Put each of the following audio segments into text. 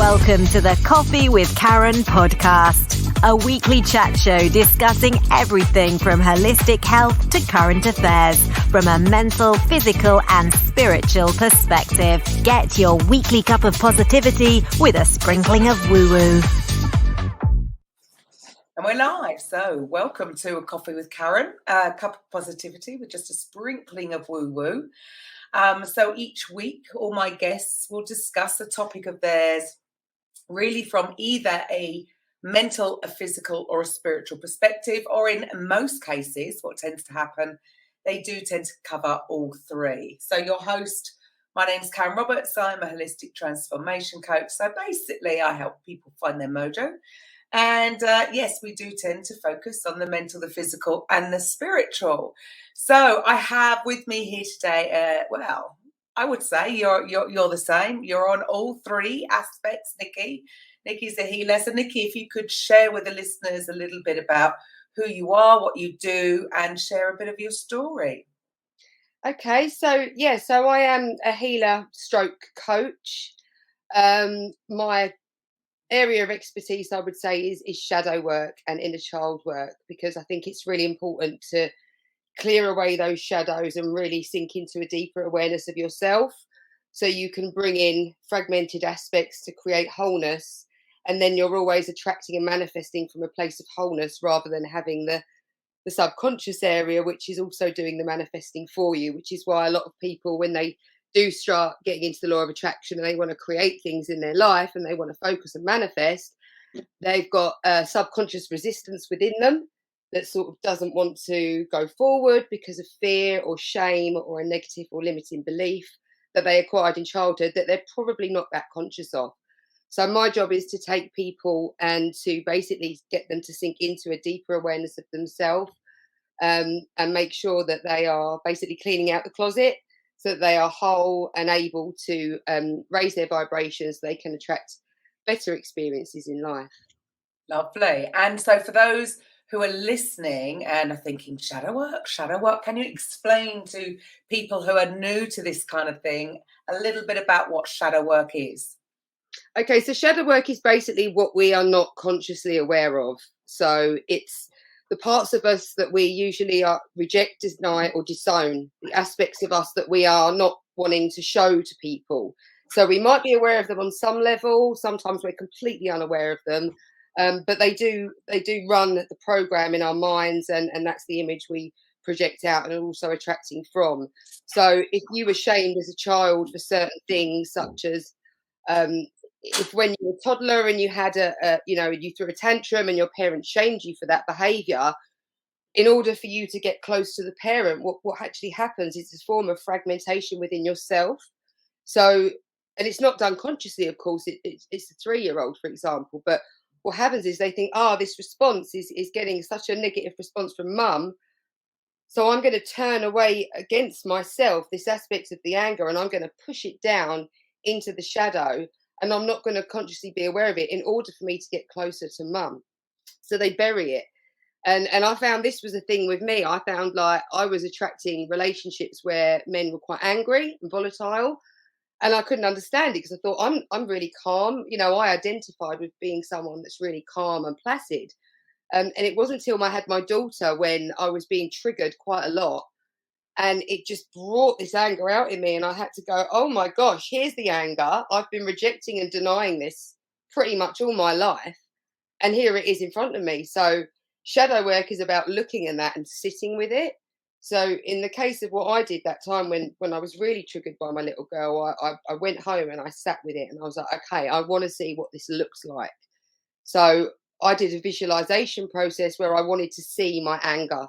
Welcome to the Coffee with Karen podcast, a weekly chat show discussing everything from holistic health to current affairs from a mental, physical and spiritual perspective. Get your weekly cup of positivity with a sprinkling of woo-woo. And we're live, so welcome to a Coffee with Karen, a cup of positivity with just a sprinkling of woo-woo. So each week, all my guests will discuss a topic of theirs, really from either a mental, a physical or a spiritual perspective, or in most cases, what tends to happen, they do tend to cover all three. So your host, my name's Karen Roberts, I'm a holistic transformation coach. So basically I help people find their mojo. And yes, we do tend to focus on the mental, the physical and the spiritual. So I have with me here today, well, I would say you're the same. You're on all three aspects, Nicky. Nicky's a healer. So Nicky, if you could share with the listeners a little bit about who you are, what you do, and share a bit of your story. Okay, so I am a healer stroke coach. My area of expertise, I would say, is shadow work and inner child work, because I think it's really important to clear away those shadows and really sink into a deeper awareness of yourself, so you can bring in fragmented aspects to create wholeness, and then you're always attracting and manifesting from a place of wholeness rather than having the subconscious area, which is also doing the manifesting for you, which is why a lot of people, when they do start getting into the law of attraction and they want to create things in their life and they want to focus and manifest, they've got subconscious resistance within them that sort of doesn't want to go forward because of fear or shame or a negative or limiting belief that they acquired in childhood that they're probably not that conscious of. So my job is to take people and to basically get them to sink into a deeper awareness of themselves, and make sure that they are basically cleaning out the closet so that they are whole and able to raise their vibrations so they can attract better experiences in life. Lovely. And so for those who are listening and are thinking, shadow work, can you explain to people who are new to this kind of thing a little bit about what shadow work is? Okay, so shadow work is basically what we are not consciously aware of. So it's the parts of us that we usually reject, deny or disown, the aspects of us that we are not wanting to show to people. So we might be aware of them on some level, sometimes we're completely unaware of them. But they do run the program in our minds, and that's the image we project out and are also attracting from. So if you were shamed as a child for certain things, such as if when you were a toddler and you had you threw a tantrum and your parents shamed you for that behavior, in order for you to get close to the parent, what actually happens is this form of fragmentation within yourself. So, and it's not done consciously, of course. It's a 3-year-old, for example, but what happens is they think, this response is getting such a negative response from mum, so I'm going to turn away against myself, this aspect of the anger, and I'm going to push it down into the shadow, and I'm not going to consciously be aware of it in order for me to get closer to mum. So they bury it. And I found this was a thing with me. I found like I was attracting relationships where men were quite angry and volatile. And I couldn't understand it because I thought, I'm really calm. I identified with being someone that's really calm and placid. And it wasn't until I had my daughter when I was being triggered quite a lot. And it just brought this anger out in me. And I had to go, oh my gosh, here's the anger. I've been rejecting and denying this pretty much all my life. And here it is in front of me. So shadow work is about looking at that and sitting with it. So in the case of what I did that time when I was really triggered by my little girl, I went home and I sat with it and I was like, okay, I want to see what this looks like. So I did a visualization process where I wanted to see my anger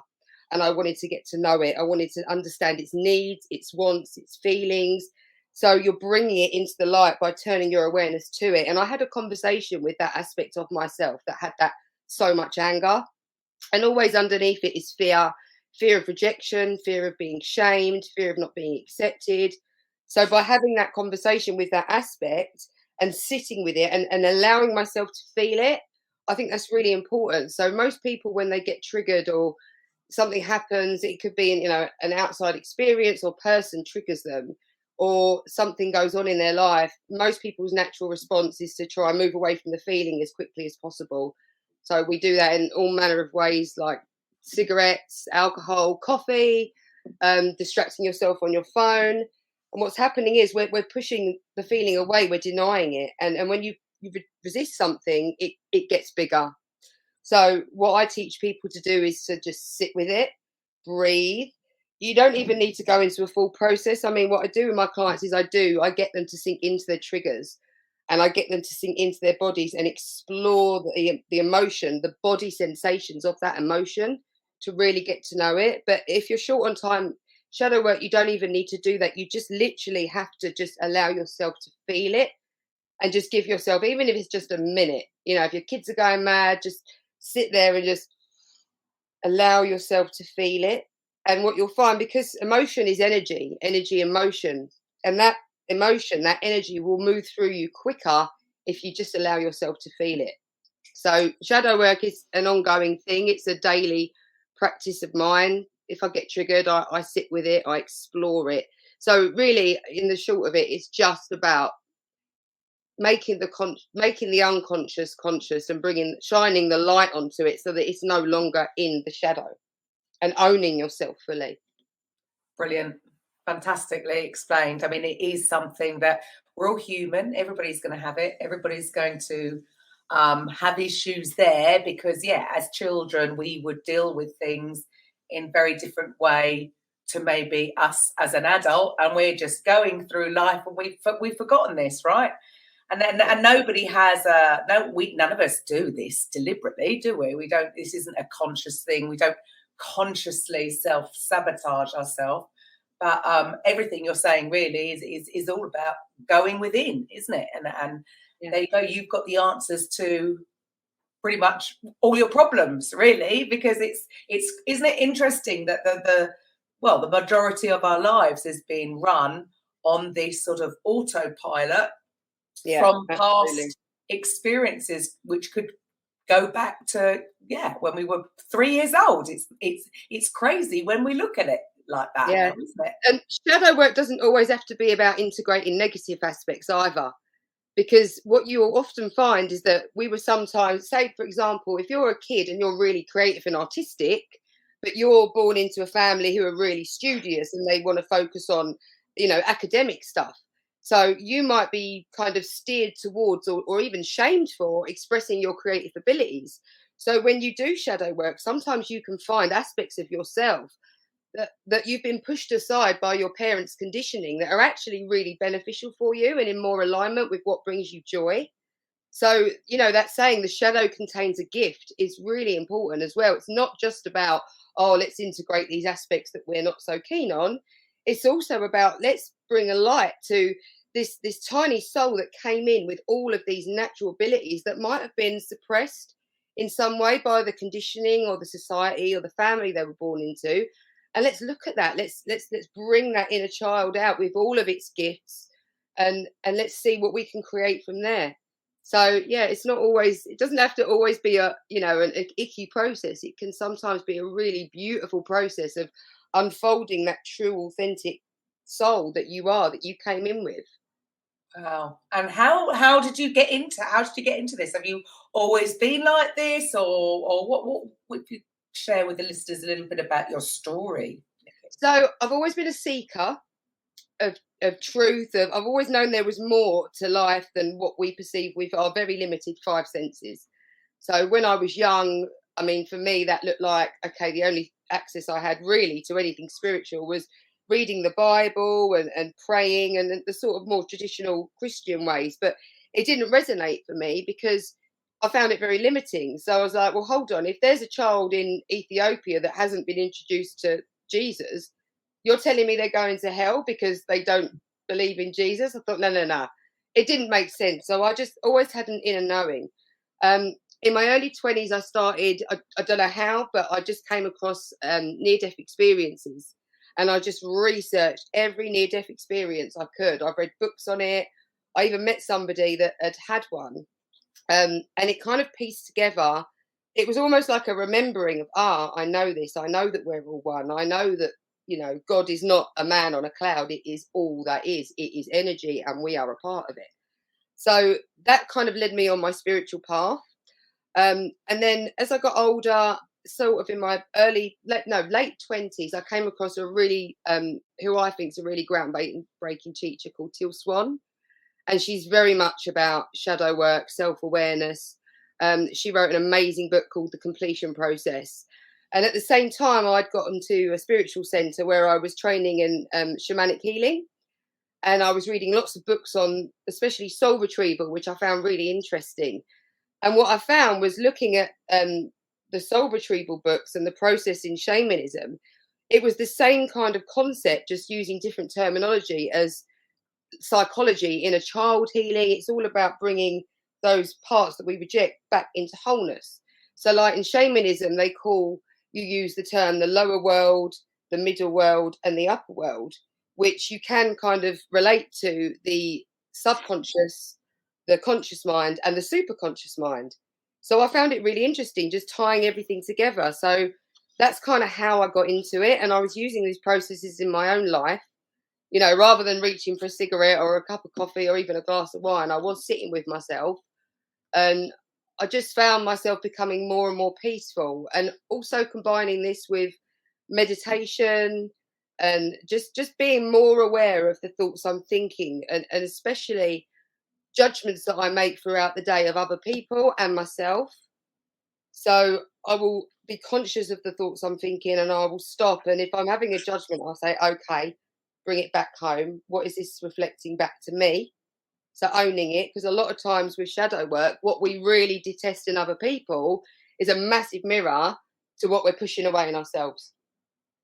and I wanted to get to know it. I wanted to understand its needs, its wants, its feelings. So you're bringing it into the light by turning your awareness to it. And I had a conversation with that aspect of myself that had that so much anger. And always underneath it is fear of rejection, fear of being shamed, fear of not being accepted. So by having that conversation with that aspect and sitting with it and allowing myself to feel it, I think that's really important. So most people, when they get triggered or something happens, it could be an outside experience or person triggers them. or something goes on in their life, most people's natural response is to try and move away from the feeling as quickly as possible. So we do that in all manner of ways, like cigarettes, alcohol, coffee, distracting yourself on your phone. And what's happening is we're pushing the feeling away, we're denying it. And when you resist something, it gets bigger. So what I teach people to do is to just sit with it, breathe. You don't even need to go into a full process. I mean, what I do with my clients is I get them to sink into their triggers, and I get them to sink into their bodies and explore the emotion, the body sensations of that emotion, to really get to know it. But if you're short on time, shadow work, you don't even need to do that. You just literally have to just allow yourself to feel it, and just give yourself, even if it's just a minute, if your kids are going mad, just sit there and just allow yourself to feel it. And what you'll find, because emotion is energy, emotion, and that emotion, that energy will move through you quicker if you just allow yourself to feel it. So shadow work is an ongoing thing. It's a daily practice of mine. If I get triggered, I sit with it, I explore it. So really, in the short of it, it's just about making the unconscious conscious, and shining the light onto it so that it's no longer in the shadow, and owning yourself fully. Brilliant. Fantastically explained. I mean, it is something that we're all human. Everybody's going to have it. Everybody's going to have issues there, because, as children, we would deal with things in very different way to maybe us as an adult, and we're just going through life, and we've forgotten this, right? And nobody has none of us do this deliberately, do we? We don't. This isn't a conscious thing. We don't consciously self-sabotage ourselves. But everything you're saying really is all about going within, isn't it? And there you go. You've got the answers to pretty much all your problems, really, because it's isn't it interesting that the majority of our lives is being run on this sort of autopilot from past experiences, which could go back to when we were 3 years old. It's crazy when we look at it like that, though, isn't it? And shadow work doesn't always have to be about integrating negative aspects either, because what you will often find is that we were sometimes, say for example, if you're a kid and you're really creative and artistic, but you're born into a family who are really studious and they want to focus on academic stuff, so you might be kind of steered towards or even shamed for expressing your creative abilities. So when you do shadow work, sometimes you can find aspects of yourself that you've been pushed aside by your parents' conditioning that are actually really beneficial for you and in more alignment with what brings you joy. So, that saying, the shadow contains a gift, is really important as well. It's not just about, let's integrate these aspects that we're not so keen on. It's also about, let's bring a light to this tiny soul that came in with all of these natural abilities that might have been suppressed in some way by the conditioning or the society or the family they were born into. And let's look at that. Let's bring that inner child out with all of its gifts, and let's see what we can create from there. So it's not always. It doesn't have to always be an icky process. It can sometimes be a really beautiful process of unfolding that true, authentic soul that you are, that you came in with. Wow. And how did you get into this? Have you always been like this, or what would you share with the listeners a little bit about your story? So I've always been a seeker of truth. I've always known there was more to life than what we perceive with our very limited 5 senses. So when I was young, I mean, for me, that looked like, okay, the only access I had really to anything spiritual was reading the Bible and praying and the sort of more traditional Christian ways. But it didn't resonate for me because I found it very limiting. So I was like, well, hold on. If there's a child in Ethiopia that hasn't been introduced to Jesus, you're telling me they're going to hell because they don't believe in Jesus? I thought, no. It didn't make sense. So I just always had an inner knowing. In my early 20s, I started, I don't know how, but I just came across near-death experiences. And I just researched every near-death experience I could. I've read books on it. I even met somebody that had one. And it kind of pieced together. It was almost like a remembering of, I know this. I know that we're all one. I know that you know, God is not a man on a cloud. It is all that is. It is energy, and we are a part of it. So that kind of led me on my spiritual path. And then as I got older, sort of in my late 20s, I came across a really, who I think is a really groundbreaking teacher called Teal Swan. And she's very much about shadow work, self-awareness. She wrote an amazing book called The Completion Process. And at the same time, I'd gotten to a spiritual centre where I was training in Shamanic Healing. And I was reading lots of books on, especially soul retrieval, which I found really interesting. And what I found was looking at the soul retrieval books and the process in shamanism, it was the same kind of concept, just using different terminology as psychology in a child healing. It's all about bringing those parts that we reject back into wholeness. So like in shamanism, you use the term the lower world, the middle world, and the upper world, which you can kind of relate to the subconscious, the conscious mind, and the superconscious mind. So I found it really interesting, just tying everything together. So that's kind of how I got into it. And I was using these processes in my own life, you know, rather than reaching for a cigarette or a cup of coffee or even a glass of wine. I was sitting with myself, and I just found myself becoming more and more peaceful, and also combining this with meditation and just being more aware of the thoughts I'm thinking, and especially judgments that I make throughout the day of other people and myself. So I will be conscious of the thoughts I'm thinking, and I will stop. And if I'm having a judgment, I'll say, okay, bring it back home. What is this reflecting back to me? So owning it, because a lot of times with shadow work, what we really detest in other people is a massive mirror to what we're pushing away in ourselves.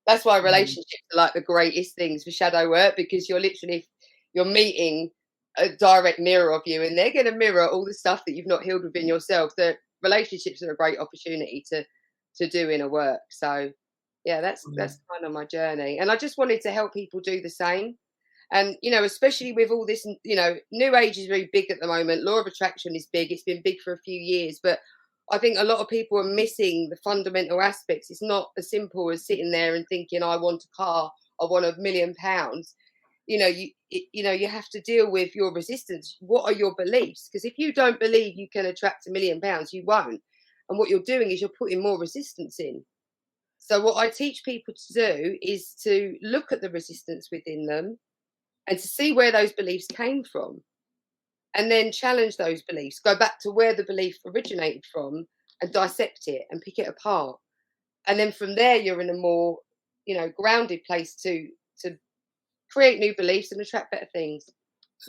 That's why relationships are like the greatest things for shadow work, because you're meeting a direct mirror of you, and they're going to mirror all the stuff that you've not healed within yourself. The relationships are a great opportunity to do inner work. So yeah, that's kind of my journey, and I just wanted to help people do the same. And you know, especially with all this, you know, new age is very big at the moment. Law of attraction is big. It's been big for a few years, but I think a lot of people are missing the fundamental aspects. It's not as simple as sitting there and thinking, I want a car, I want £1 million. You know, you have to deal with your resistance. What are your beliefs? Because if you don't believe you can attract £1 million, you won't. And what you're doing is you're putting more resistance in. So what I teach people to do is to look at the resistance within them and to see where those beliefs came from, and then challenge those beliefs, go back to where the belief originated from and dissect it and pick it apart. And then from there, you're in a more, you know, grounded place to create new beliefs and attract better things.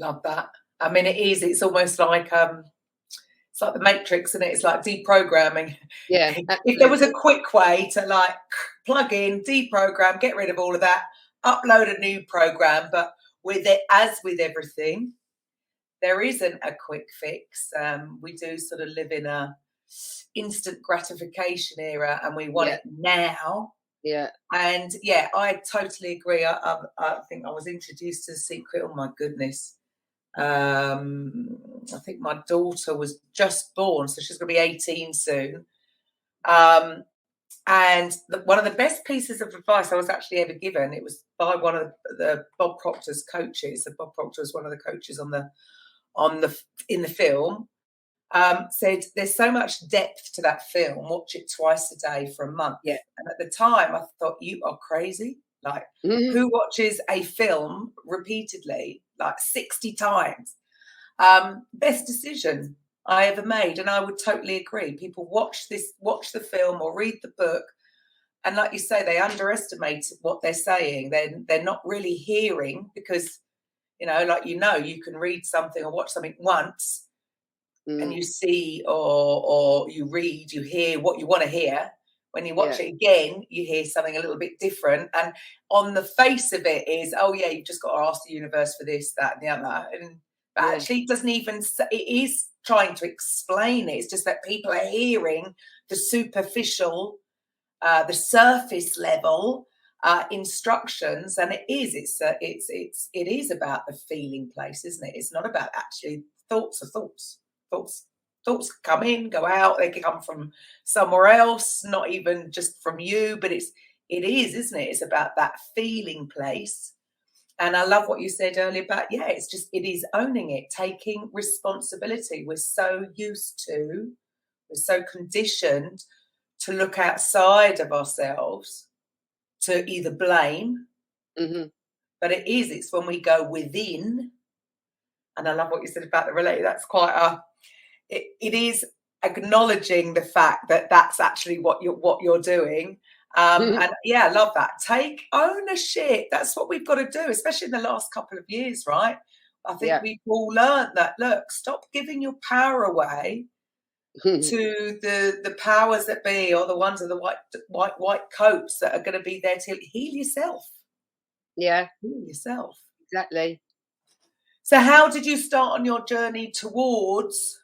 Love that. I mean, it's almost like it's like the Matrix, isn't it? It's like deprogramming. Yeah. If there was a quick way to like plug in, deprogram, get rid of all of that, upload a new program, but with it, as with everything, there isn't a quick fix. We do sort of live in a instant gratification era, and we want it now. Yeah. And yeah, I totally agree. I think I was introduced to The Secret. Oh my goodness. I think my daughter was just born, so she's going to be 18 soon. And one of the best pieces of advice I was actually ever given, it was by one of the Bob Proctor's coaches. So Bob Proctor was one of the coaches in the film. Said there's so much depth to that film. Watch it twice a day for a month. Yeah. And at the time, I thought, you are crazy. Like, who watches a film repeatedly, like 60 times? Best decision I ever made, and I would totally agree. People watch the film or read the book, and like you say, they underestimate what they're saying. They're not really hearing, because you can read something or watch something once, and you see or you read, you hear what you want to hear. When you watch it again, you hear something a little bit different, and on the face of it is, oh yeah, you've just got to ask the universe for this, that, and the other. But actually, it doesn't even. It is trying to explain it. It's just that people are hearing the superficial, the surface level instructions, and it is about the feeling place, isn't it? It's not about actually thoughts. Thoughts come in, go out. They can come from somewhere else, not even just from you, but it is, isn't it? It's about that feeling place. And I love what you said earlier about, it is owning it, taking responsibility. We're so conditioned to look outside of ourselves, to either blame, but it's when we go within. And I love what you said about the related. That's quite it is acknowledging the fact that that's actually what you're doing. And I love that. Take ownership. That's what we've got to do, especially in the last couple of years, right? I think we've all learned that, look, stop giving your power away to the powers that be, or the ones in the white coats that are going to be there to heal yourself. Yeah. Heal yourself. Exactly. So how did you start on your journey towards,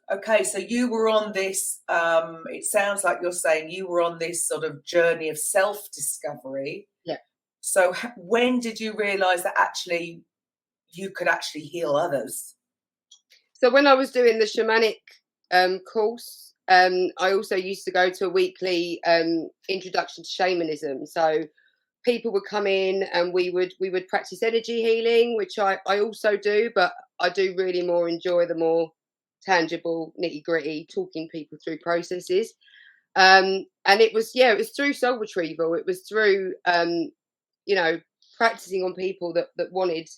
so you were on this, it sounds like you're saying you were on this sort of journey of self-discovery. Yeah. So when did you realise that actually you could actually heal others? So when I was doing the shamanic course, I also used to go to a weekly introduction to shamanism. So people would come in and we would practice energy healing, which I also do, but I do really more enjoy the more tangible, nitty-gritty, talking people through processes. And it was through soul retrieval. It was through practicing on people that wanted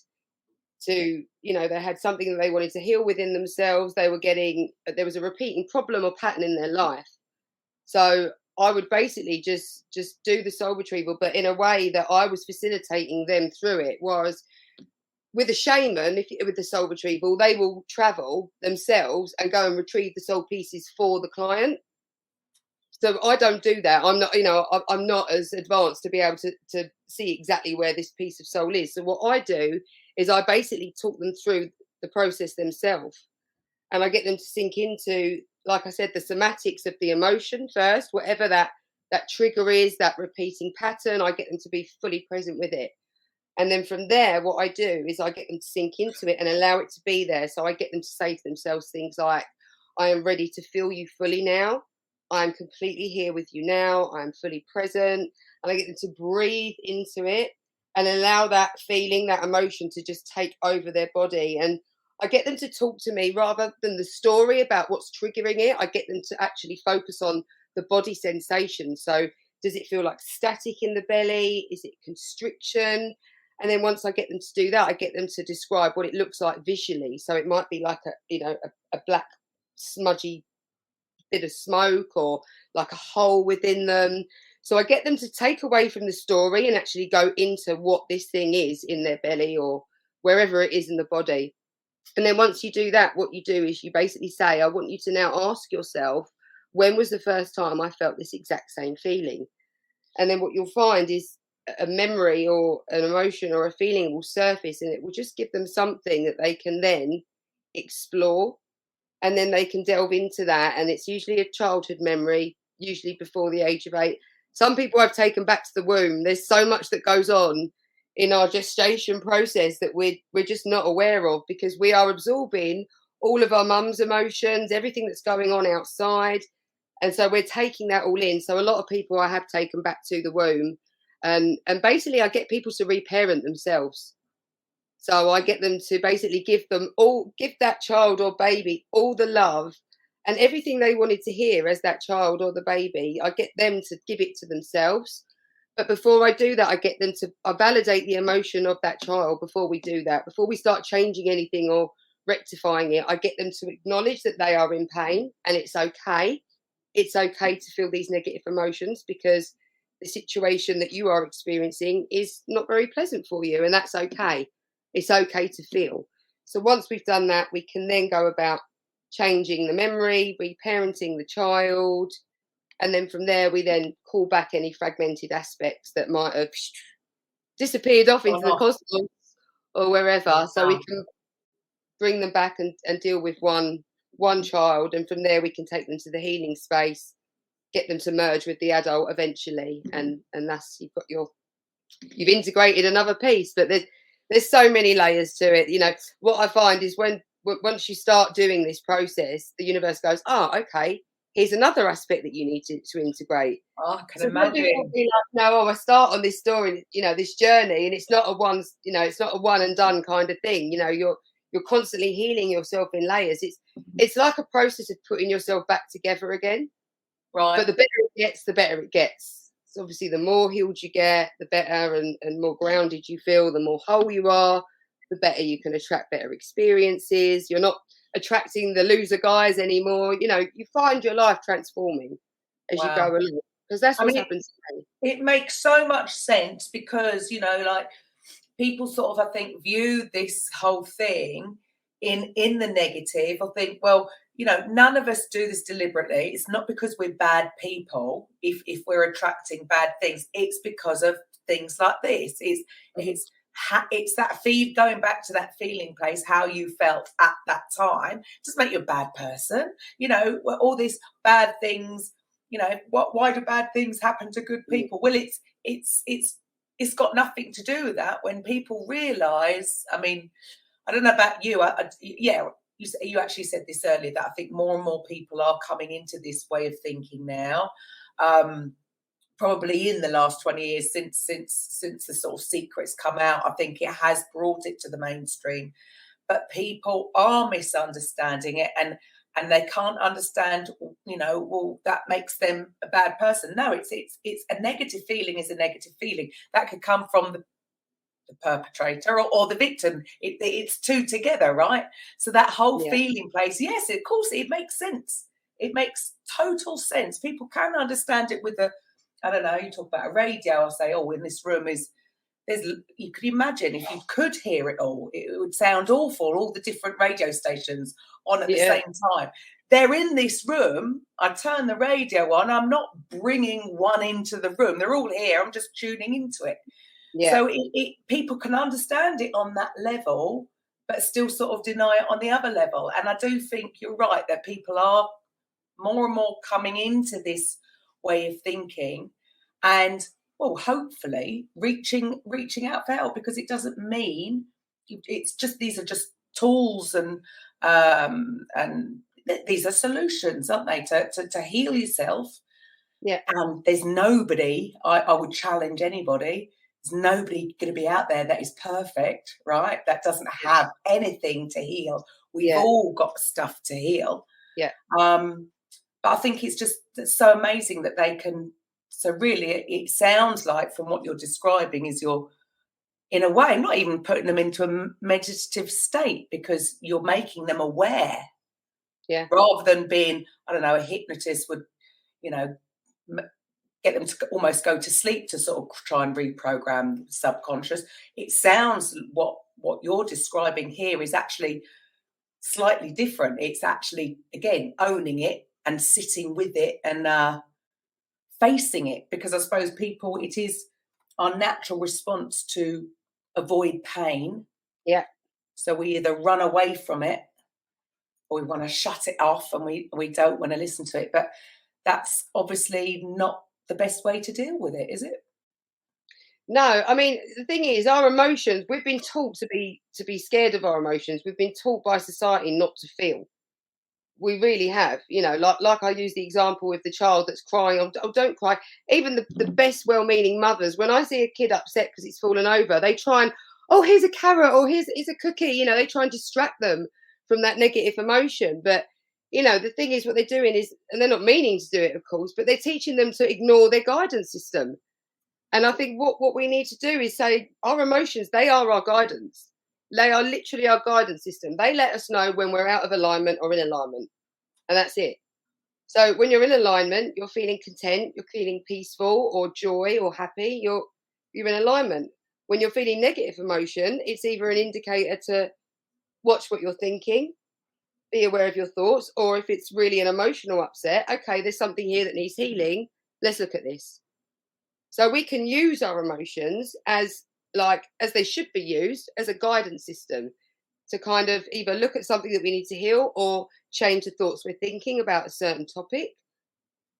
to, they had something that they wanted to heal within themselves. There was a repeating problem or pattern in their life. So I would basically just do the soul retrieval, but in a way that I was facilitating them through it. Was with a shaman, with the soul retrieval, they will travel themselves and go and retrieve the soul pieces for the client. So I don't do that. I'm not, I'm not as advanced to be able to see exactly where this piece of soul is. So what I do is I basically talk them through the process themselves, and I get them to sink into, like I said, the somatics of the emotion first, whatever that trigger is, that repeating pattern. I get them to be fully present with it. And then from there, what I do is I get them to sink into it and allow it to be there. So I get them to say to themselves things like, I am ready to feel you fully now. I'm completely here with you now. I'm fully present. And I get them to breathe into it and allow that feeling, that emotion to just take over their body. And I get them to talk to me rather than the story about what's triggering it. I get them to actually focus on the body sensation. So does it feel like static in the belly? Is it constriction? And then once I get them to do that, I get them to describe what it looks like visually. So it might be like a black smudgy bit of smoke, or like a hole within them. So I get them to take away from the story and actually go into what this thing is in their belly or wherever it is in the body. And then once you do that, what you do is you basically say, I want you to now ask yourself, when was the first time I felt this exact same feeling? And then what you'll find is a memory or an emotion or a feeling will surface, and it will just give them something that they can then explore. And then they can delve into that. And it's usually a childhood memory, usually before the age of 8. Some people I've taken back to the womb. There's so much that goes on in our gestation process that we're just not aware of, because we are absorbing all of our mum's emotions, everything that's going on outside. And so we're taking that all in. So a lot of people I have taken back to the womb. And basically I get people to reparent themselves. So I get them to basically give that child or baby all the love and everything they wanted to hear as that child or the baby. I get them to give it to themselves. But before I do that, I validate the emotion of that child before we do that. Before we start changing anything or rectifying it, I get them to acknowledge that they are in pain, and it's okay. It's okay to feel these negative emotions, because the situation that you are experiencing is not very pleasant for you, and that's okay. It's okay to feel. So once we've done that, we can then go about changing the memory, reparenting the child, and then from there we then call back any fragmented aspects that might have disappeared off into the cosmos or wherever. So we can bring them back and deal with one child, and from there we can take them to the healing space, get them to merge with the adult eventually, and that's you've integrated another piece. But there's so many layers to it. What I find is once you start doing this process, the universe goes, okay, here's another aspect that you need to integrate. Oh, I can So imagine. don't be like, no, I start on this story, this journey, and it's not a one and done kind of thing. You're constantly healing yourself in layers. It's like a process of putting yourself back together again. Right. But the better it gets, the better it gets. So obviously, the more healed you get, the better and more grounded you feel, the more whole you are, the better you can attract better experiences. You're not attracting the loser guys anymore. You find your life transforming as you go along, because that's what's happened to me. It makes so much sense because, like people sort of, I think, view this whole thing in the negative. I think, well, none of us do this deliberately. It's not because we're bad people if we're attracting bad things. It's because of things like this. It's that going back to that feeling place, how you felt at that time. It doesn't make you a bad person. All these bad things, why do bad things happen to good people? Well, it's got nothing to do with that. When people realise, I mean, I don't know about you. You actually said this earlier, that I think more and more people are coming into this way of thinking now. Probably in the last 20 years since the sort of secrets come out, I think it has brought it to the mainstream. But people are misunderstanding it, and they can't understand, well, that makes them a bad person. No, it's a negative feeling is a negative feeling. That could come from the perpetrator or the victim. It's two together, right? So that whole feeling place, yes, of course, it makes sense. It makes total sense. People can understand it with I don't know, you talk about a radio, I'll say, in this room you could imagine if you could hear it all, it would sound awful, all the different radio stations on at the same time. They're in this room, I turn the radio on, I'm not bringing one into the room, they're all here, I'm just tuning into it. Yeah. So people can understand it on that level, but still sort of deny it on the other level. And I do think you're right that people are more and more coming into this way of thinking, and hopefully reaching out for help, because it doesn't mean it's just, these are just tools and these are solutions, aren't they, to heal yourself. Yeah. And there's nobody, I would challenge anybody, there's nobody going to be out there that is perfect, right? That doesn't have anything to heal. We've all got stuff to heal. Yeah. But I think it's just so amazing that they can. So really, it sounds like from what you're describing is you're, in a way, not even putting them into a meditative state, because you're making them aware. Yeah. Rather than being, I don't know, a hypnotist would, get them to almost go to sleep to sort of try and reprogram the subconscious. It sounds what you're describing here is actually slightly different. It's actually, again, owning it and sitting with it and facing it, because I suppose it is our natural response to avoid pain. Yeah. So we either run away from it or we want to shut it off, and we don't want to listen to it. But that's obviously not the best way to deal with it, is it? No, I mean, the thing is, our emotions, we've been taught to be scared of our emotions. We've been taught by society not to feel. We really have, like I use the example with the child that's crying. Oh, don't cry. Even the best well-meaning mothers, when I see a kid upset because it's fallen over, they try and, here's a carrot, or here's a cookie. They try and distract them from that negative emotion. But, the thing is, what they're doing is, and they're not meaning to do it, of course, but they're teaching them to ignore their guidance system. And I think what we need to do is say, our emotions, they are our guidance. They are literally our guidance system. They let us know when we're out of alignment or in alignment. And that's it. So when you're in alignment, you're feeling content, you're feeling peaceful or joy or happy, you're in alignment. When you're feeling negative emotion, it's either an indicator to watch what you're thinking, be aware of your thoughts, or if it's really an emotional upset, okay, there's something here that needs healing. Let's look at this. So we can use our emotions as they should be used, as a guidance system to kind of either look at something that we need to heal, or change the thoughts we're thinking about a certain topic,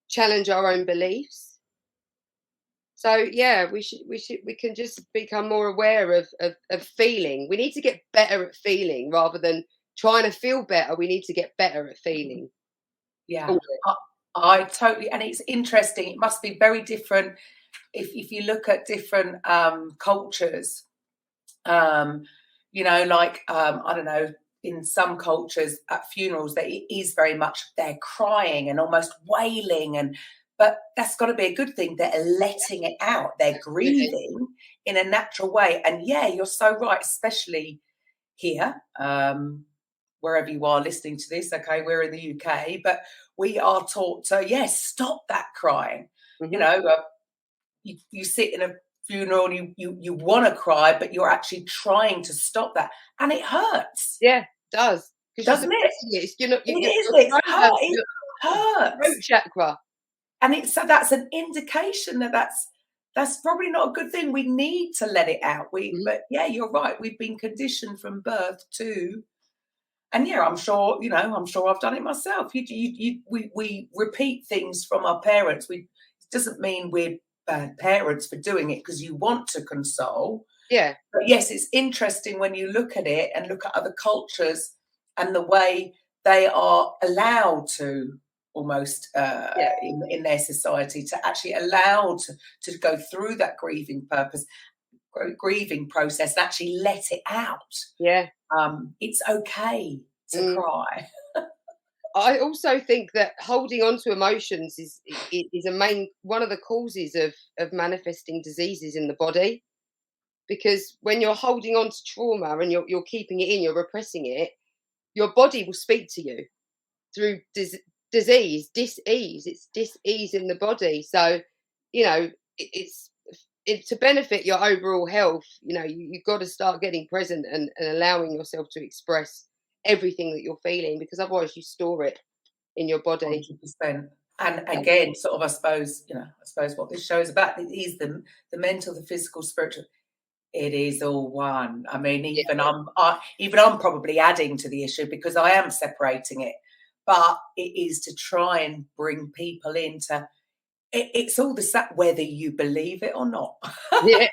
challenge our own beliefs. So we can just become more aware of feeling. We need to get better at feeling rather than trying to feel better. We need to get better at feeling. Yeah. I totally, and it's interesting. It must be very different if you look at different cultures. You know, like I don't know, in some cultures at funerals, that it is very much they're crying and almost wailing, but that's got to be a good thing. They're letting it out. They're grieving in a natural way. And yeah, you're so right, especially here. Wherever you are listening to this, okay, we're in the UK, but we are taught to, yes, stop that crying. You know, you sit in a funeral and you want to cry, but you're actually trying to stop that, and it hurts. Yeah, it does. Doesn't it? It hurts. Throat chakra. And so that's an indication that that's probably not a good thing. We need to let it out. But yeah, you're right. We've been conditioned from birth to. And yeah, I'm sure I've done it myself. We repeat things from our parents. It doesn't mean we're bad parents for doing it, because you want to console. Yeah. But yes, it's interesting when you look at it and look at other cultures and the way they are allowed to almost in their society to actually allow to go through that grieving process and actually let it out. Yeah. It's okay to cry. I also think that holding on to emotions is one of the causes of manifesting diseases in the body, because when you're holding on to trauma and you're keeping it in, you're repressing it, your body will speak to you through disease, dis-ease. It's dis-ease in the body. So, you know, it's to benefit your overall health, you know, you've got to start getting present and allowing yourself to express everything that you're feeling, because otherwise you store it in your body. 100%. And again, sort of, I suppose what this show is about is the mental, the physical, spiritual. It is all one. I mean, even I'm probably adding to the issue because I am separating it, but it is to try and bring people into. It's all the same, whether you believe it or not. Yeah.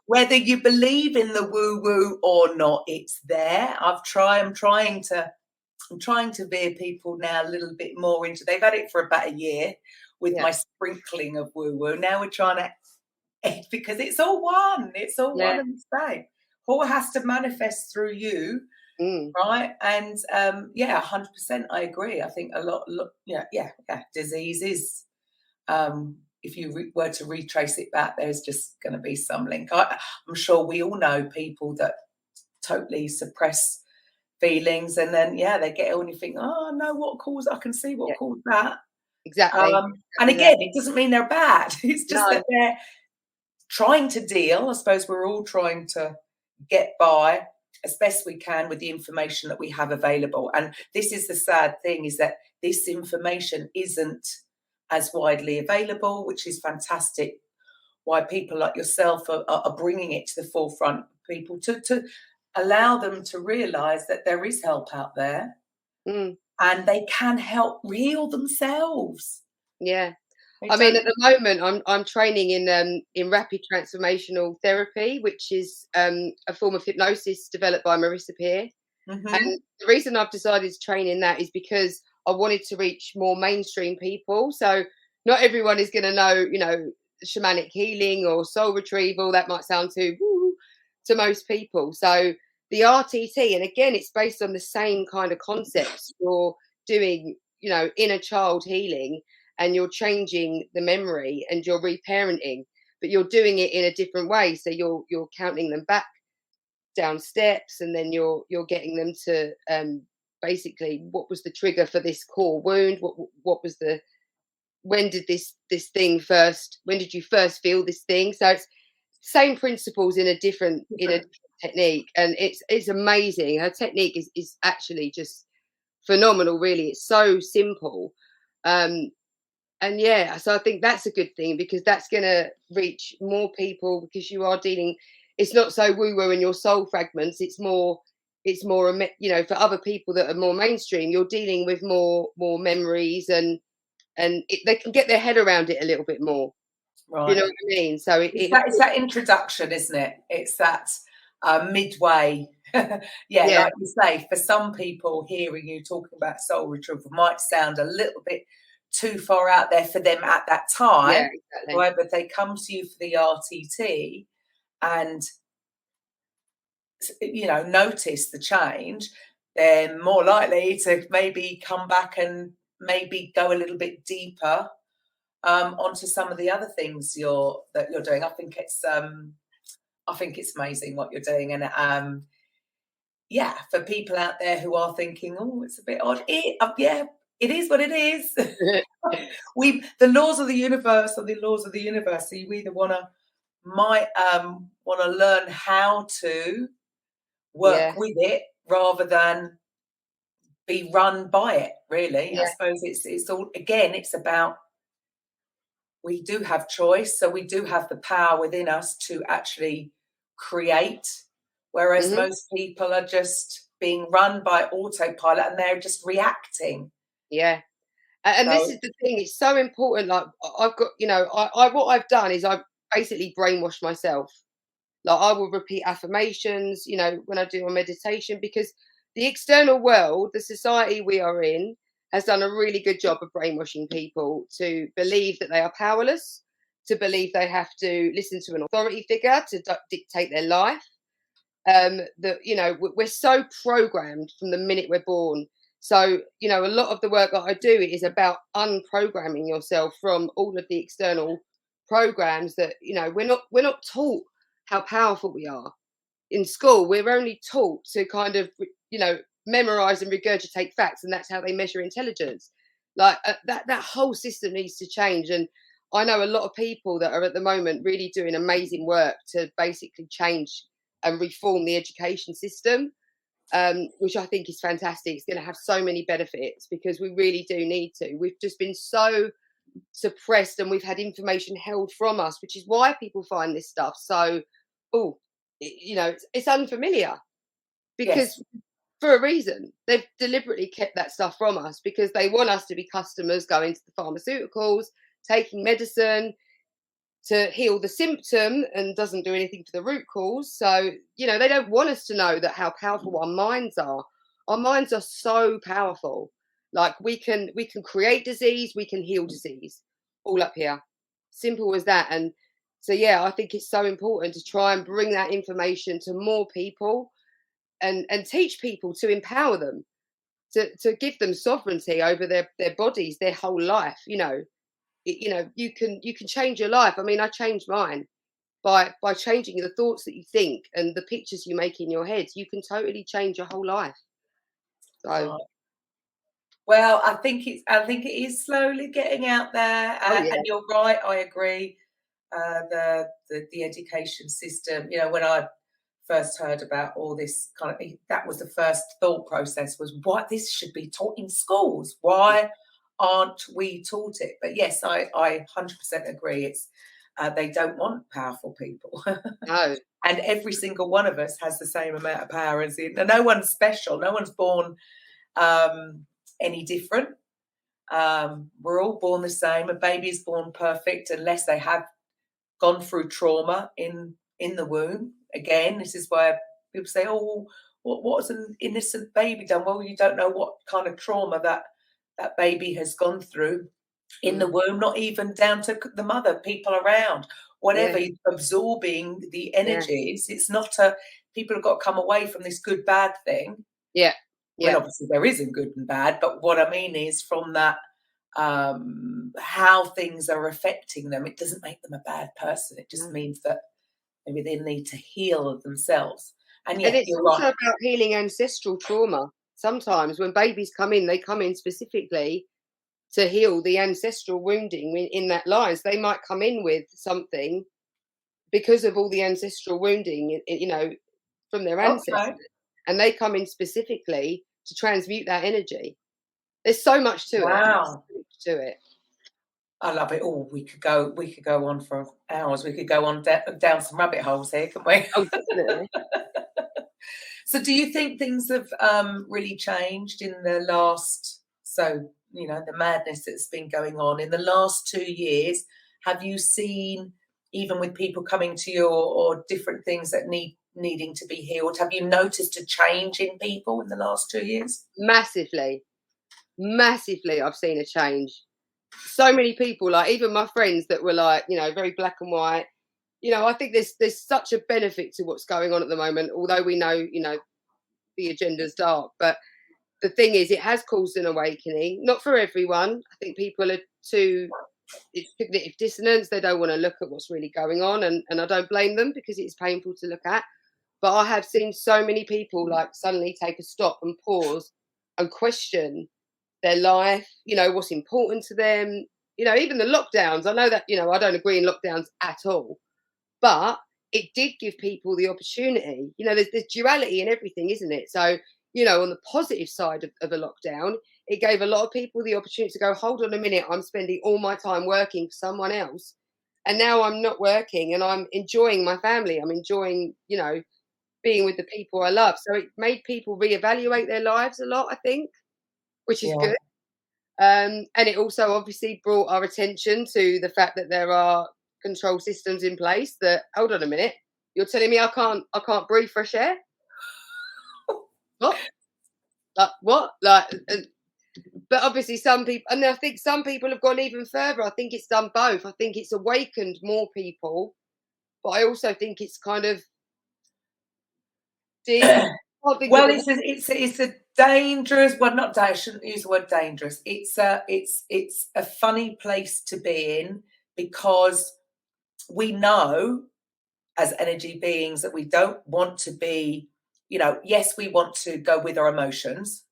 Whether you believe in the woo-woo or not, it's there. I'm trying to veer people now a little bit more into. They've had it for about a year with my sprinkling of woo-woo. Now we're trying to, because it's all one. It's all one and the same. All has to manifest through you, right? And 100%, I agree. I think a lot. Disease is. If you were to retrace it back, there's just going to be some link. I'm sure we all know people that totally suppress feelings, and then they get ill, and you think, oh no, what caused? I can see what caused that. Exactly. And again, it doesn't mean they're bad. It's just that they're trying to deal. I suppose we're all trying to get by as best we can with the information that we have available. And this is the sad thing, is that this information isn't as widely available, which is fantastic. Why people like yourself are bringing it to the forefront of people to allow them to realize that there is help out there, and they can help heal themselves. Yeah. I mean, at the moment, I'm training in rapid transformational therapy, which is a form of hypnosis developed by Marissa Peer. And the reason I've decided to train in that is because I wanted to reach more mainstream people. So not everyone is going to know, you know, shamanic healing or soul retrieval. That might sound too woo to most people. So the RTT, and again, it's based on the same kind of concepts. You're doing, you know, inner child healing, and you're changing the memory and you're reparenting, but you're doing it in a different way. So you're counting them back down steps, and then you're getting them to basically, what was the trigger for this core wound? What was when did when did you first feel this thing? So it's same principles in a different technique, and it's amazing. Her technique is actually just phenomenal, really. It's so simple. And so I think that's a good thing, because that's going to reach more people, because you are dealing, it's not so woo-woo in your soul fragments. It's more, you know, for other people that are more mainstream, you're dealing with more memories, and they can get their head around it a little bit more. Right. You know what I mean? So it's that introduction, isn't it? It's that midway. Like you say, for some people, hearing you talking about soul retrieval might sound a little bit too far out there for them at that time. Yeah, exactly. However, if they come to you for the RTT and, you know, notice the change, they're more likely to maybe come back and maybe go a little bit deeper onto some of the other things that you're doing. I think it's amazing what you're doing, and yeah, for people out there who are thinking, oh, it's a bit odd. Yeah, it is what it is. The laws of the universe are the laws of the universe. So you either might want to learn how to work with it rather than be run by it. Really, I suppose it's all, again, it's about, we do have choice, so we do have the power within us to actually create, whereas most people are just being run by autopilot and they're just reacting. Yeah. And this is the thing, it's so important. Like, I've got, you know, I what I've done is I've basically brainwashed myself. Like, I will repeat affirmations, you know, when I do my meditation, because the external world, the society we are in, has done a really good job of brainwashing people to believe that they are powerless, to believe they have to listen to an authority figure to dictate their life. That, you know, we're so programmed from the minute we're born. So, you know, a lot of the work that I do is about unprogramming yourself from all of the external programs that, you know, we're not taught how powerful we are. In school, we're only taught to kind of, you know, memorize and regurgitate facts, and that's how they measure intelligence. Like, that whole system needs to change. And I know a lot of people that are at the moment really doing amazing work to basically change and reform the education system, which I think is fantastic. It's going to have so many benefits because we really do need to. We've just been so suppressed and we've had information held from us, which is why people find this stuff so, you know, it's unfamiliar, because for a reason they've deliberately kept that stuff from us, because they want us to be customers going to the pharmaceuticals, taking medicine to heal the symptom and doesn't do anything for the root cause. So, you know, they don't want us to know that how powerful our minds are. Our minds are so powerful. Like, we can create disease, we can heal disease, all up here. Simple as that. And so, yeah, I think it's so important to try and bring that information to more people and teach people, to empower them, to give them sovereignty over their bodies, their whole life. You know, you can change your life. I mean, I changed mine by changing the thoughts that you think and the pictures you make in your head. You can totally change your whole life. So, well, I think it is slowly getting out there, and you're right. I agree. The education system. You know, when I first heard about all this kind of, that was the first thought process, was what, this should be taught in schools. Why aren't we taught it? But yes, I 100% agree. It's they don't want powerful people. no. And every single one of us has the same amount of power as in. No one's special. No one's born any different. We're all born the same. A baby is born perfect unless they have gone through trauma in the womb. Again, this is why people say, oh, what's an innocent baby done? Well, you don't know what kind of trauma that baby has gone through in the womb, not even down to the mother, people around, whatever, absorbing the energies. It's not people have got to come away from this good, bad thing. Well, obviously there isn't good and bad, but what I mean is from that, how things are affecting them, it doesn't make them a bad person. It just means that maybe they need to heal themselves. And it's also about healing ancestral trauma. Sometimes when babies come in, they come in specifically to heal the ancestral wounding in that line. So they might come in with something because of all the ancestral wounding, you know, from their ancestors. And they come in specifically to transmute that energy. There's so much to it. So much to it. I love it. Oh, we could go on for hours. We could go on down some rabbit holes here, couldn't we? Oh, definitely. So do you think things have really changed in the last, you know, the madness that's been going on in the last 2 years? Have you seen, even with people coming to you or different things that needing to be healed, have you noticed a change in people in the last 2 years? Massively. I've seen a change. so many people, like even my friends that were like, you know, very black and white, you know, I think there's such a benefit to what's going on at the moment, although we know, you know, the agenda's dark. But the thing is, it has caused an awakening, not for everyone. I think people are it's cognitive dissonance. They don't want to look at what's really going on. And I don't blame them, because it's painful to look at. But I have seen so many people like suddenly take a stop and pause and question their life, you know, what's important to them, you know, even the lockdowns. I know that, you know, I don't agree in lockdowns at all, but it did give people the opportunity. You know, there's duality in everything, isn't it? So, you know, on the positive side of a lockdown, it gave a lot of people the opportunity to go, hold on a minute, I'm spending all my time working for someone else. And now I'm not working and I'm enjoying my family. I'm enjoying, you know, being with the people I love. So it made people reevaluate their lives a lot, I think, which is Yeah. good. And it also obviously brought our attention to the fact that there are control systems in place that, hold on a minute, you're telling me I can't breathe fresh air? What? Like what? But obviously some people, and I think some people have gone even further. I think it's done both. I think it's awakened more people, but I also think it's kind of Well, it's a dangerous. Well, not. I shouldn't use the word dangerous. It's a funny place to be in, because we know as energy beings that we don't want to be. You know, yes, we want to go with our emotions.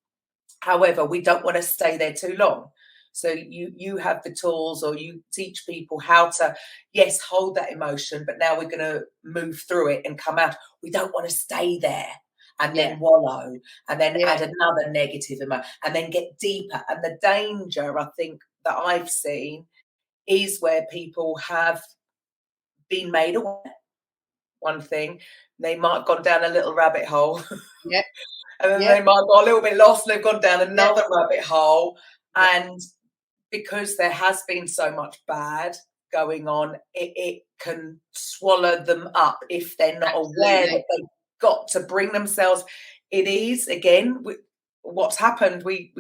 However, we don't want to stay there too long. So you have the tools, or you teach people how to, yes, hold that emotion, but now we're going to move through it and come out. We don't want to stay there and then wallow and then add another negative emotion and then get deeper. And the danger, I think, that I've seen is where people have been made aware. One thing, they might have gone down a little rabbit hole. Yeah. And then they might have got a little bit lost and they've gone down another rabbit hole. And because there has been so much bad going on, it can swallow them up if they're not aware that they've got to bring themselves. It is, again, what's happened, we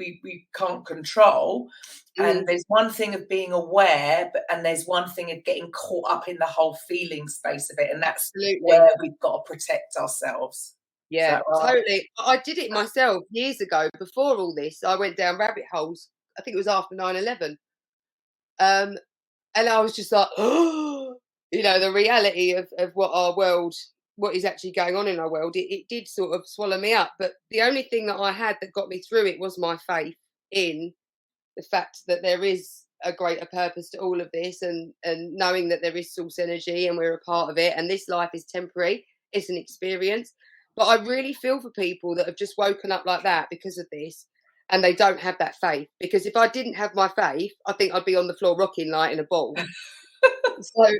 can't control. And there's one thing of being aware, and there's one thing of getting caught up in the whole feeling space of it. And that's where we've got to protect ourselves. Yeah, totally. I did it myself years ago. Before all this, I went down rabbit holes. I think it was after 9/11. And I was just like, oh, you know, the reality of what our world, what is actually going on in our world, it did sort of swallow me up. But the only thing that I had that got me through it was my faith in the fact that there is a greater purpose to all of this, and knowing that there is source energy and we're a part of it, and this life is temporary, it's an experience. But I really feel for people that have just woken up like that because of this, and they don't have that faith. Because if I didn't have my faith, I think I'd be on the floor rocking like in a ball. So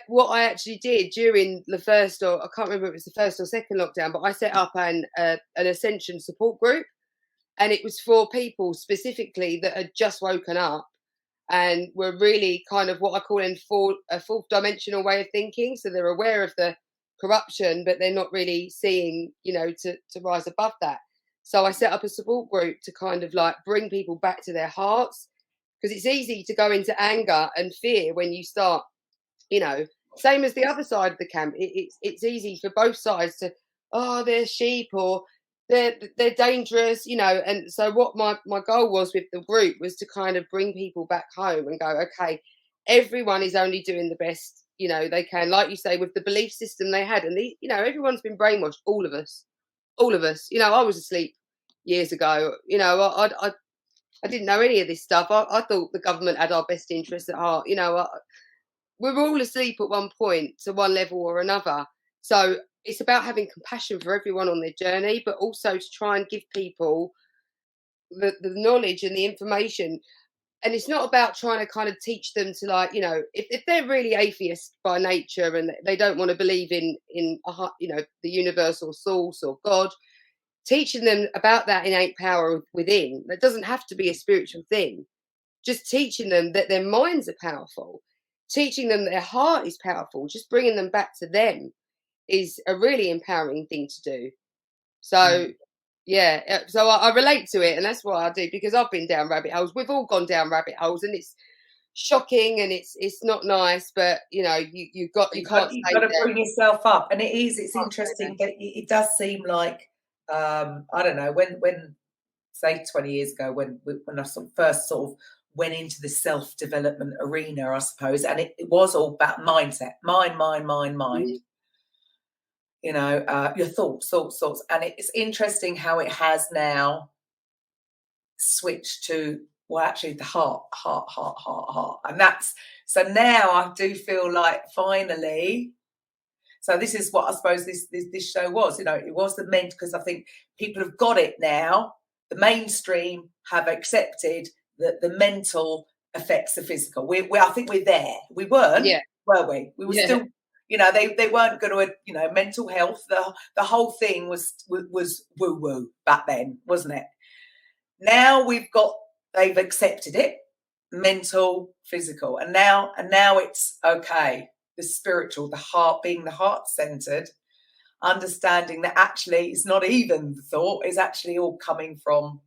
what I actually did during the first, or I can't remember if it was the first or second lockdown, but I set up an Ascension support group, and it was for people specifically that had just woken up and were really kind of what I call in a fourth dimensional way of thinking. So they're aware of the corruption, but they're not really seeing, you know, to rise above that. So I set up a support group to kind of like bring people back to their hearts, because it's easy to go into anger and fear when you start, you know, same as the other side of the camp. It's easy for both sides to, oh, they're sheep, or they're dangerous, you know. And so what my goal was with the group was to kind of bring people back home and go, okay, everyone is only doing the best, you know, they can, like you say, with the belief system they had. And you know, everyone's been brainwashed, all of us, you know. I was asleep years ago, you know. I didn't know any of this stuff. I thought the government had our best interests at heart, you know. We're all asleep at one point to one level or another. So it's about having compassion for everyone on their journey, but also to try and give people the knowledge and the information. And it's not about trying to kind of teach them to, like, you know, if they're really atheist by nature and they don't want to believe in you know, the universal source or God, teaching them about that innate power within. That doesn't have to be a spiritual thing. Just teaching them that their minds are powerful, teaching them that their heart is powerful, just bringing them back to them is a really empowering thing to do. So Yeah, so I relate to it, and that's what I do, because I've been down rabbit holes. We've all gone down rabbit holes, and it's shocking and it's not nice. But you can't You've stay got to there. bring yourself up, and it's Can't stay there. interesting, but it does seem like I don't know, when say 20 years ago, when I first went into the self-development arena, I suppose, and it was all about mindset, mind. Mm. Your thoughts, and it's interesting how it has now switched to, well, actually the heart, and that's, so now I do feel like finally. So this is what I suppose this show was. It was the meant, because I think people have got it now. The mainstream have accepted that the mental affects the physical. I think we're there. We weren't, were we? We were still, they weren't going to, mental health. The whole thing was woo back then, wasn't it? Now they've accepted it, mental, physical, and now it's okay. The spiritual, the heart, being the heart-centered, understanding that actually it's not even the thought, it's actually all coming from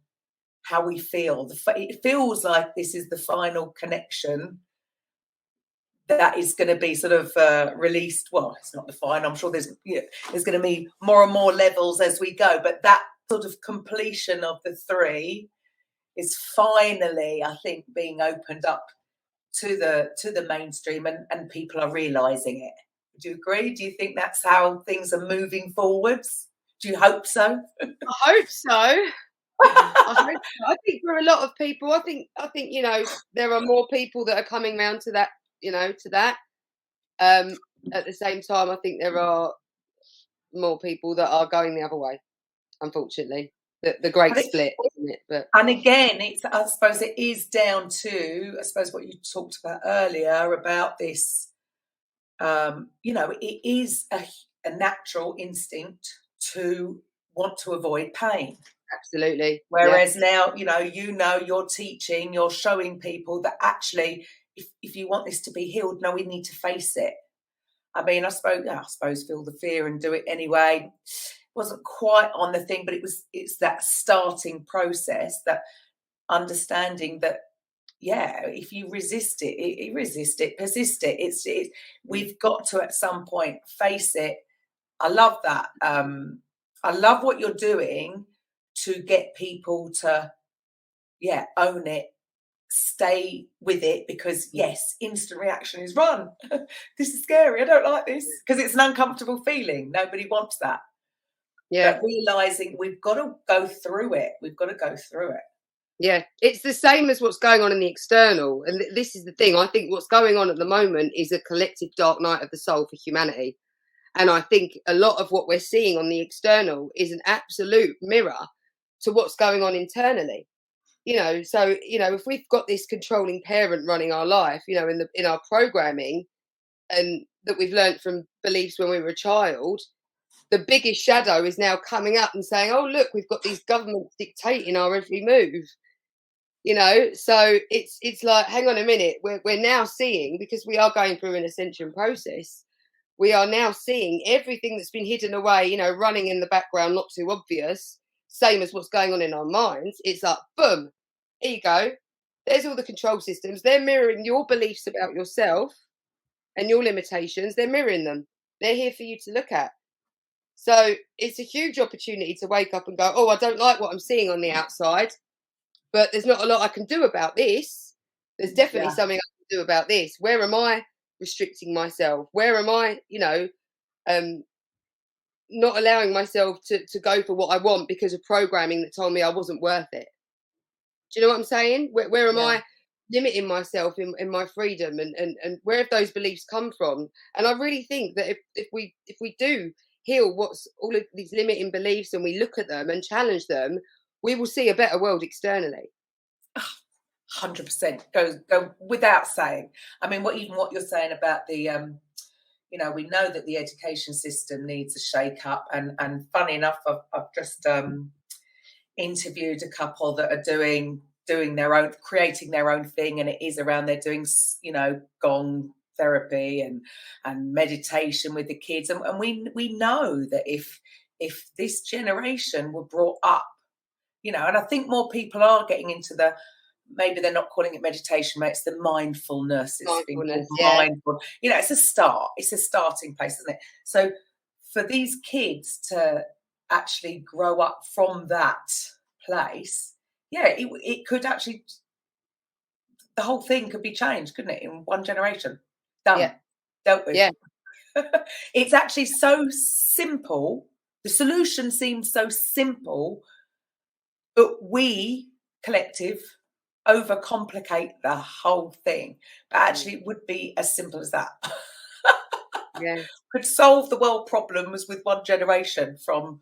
how we feel. It feels like this is the final connection that is going to be sort of released. Well, it's not the final. I'm sure there's going to be more and more levels as we go, but that sort of completion of the three is finally, I think, being opened up to the mainstream, and people are realizing it. Do you agree? Do you think that's how things are moving forwards? Do you hope so? I hope so. I think for a lot of people, I think there are more people that are coming around to that, at the same time, I think there are more people that are going the other way, unfortunately. The great split, isn't it? But and again, I suppose it is down to, I suppose, what you talked about earlier about this. It is a natural instinct to want to avoid pain. Absolutely. Whereas now, you're teaching, you're showing people that actually, if you want this to be healed, no, we need to face it. I mean, I suppose feel the fear and do it anyway. Wasn't quite on the thing, but it's that starting process, that understanding that, if you resist it, persist it. We've got to at some point face it. I love that. I love what you're doing to get people to, own it, stay with it, because yes, instant reaction is run. This is scary. I don't like this, because it's an uncomfortable feeling. Nobody wants that. Yeah. But realizing we've got to go through it. Yeah, it's the same as what's going on in the external. And this is the thing. I think what's going on at the moment is a collective dark night of the soul for humanity. And I think a lot of what we're seeing on the external is an absolute mirror to what's going on internally. So, if we've got this controlling parent running our life, in our programming, and that we've learned from beliefs when we were a child, the biggest shadow is now coming up and saying, oh, look, we've got these governments dictating our every move. So it's like, hang on a minute, we're now seeing, because we are going through an ascension process, we are now seeing everything that's been hidden away, running in the background, not too obvious, same as what's going on in our minds. It's like, boom, here you go. There's all the control systems. They're mirroring your beliefs about yourself and your limitations. They're mirroring them. They're here for you to look at. So it's a huge opportunity to wake up and go, oh, I don't like what I'm seeing on the outside, but there's not a lot I can do about this. There's definitely something I can do about this. Where am I restricting myself? Where am I, not allowing myself to go for what I want because of programming that told me I wasn't worth it? Do you know what I'm saying? Where am I limiting myself in my freedom, and where have those beliefs come from? And I really think that if we do heal what's all of these limiting beliefs, and we look at them and challenge them, we will see a better world externally. 100% go without saying. I mean, what you're saying about the we know that the education system needs a shake up, and funny enough, I've just interviewed a couple that are doing their own, creating their own thing, and it is around, they're doing gong therapy and meditation with the kids, and we know that if if this generation were brought up, you know, and I think more people are getting into the, maybe they're not calling it meditation, but it's the mindfulness. It's being called mindful. You know, it's a start. It's a starting place, isn't it? So for these kids to actually grow up from that place, it could actually, the whole thing could be changed, couldn't it? In one generation. Done. Yeah. Dealt with. Yeah. It's actually so simple. The solution seems so simple, but we, collective, overcomplicate the whole thing. But actually it would be as simple as that. Yeah. Could solve the world problems with one generation from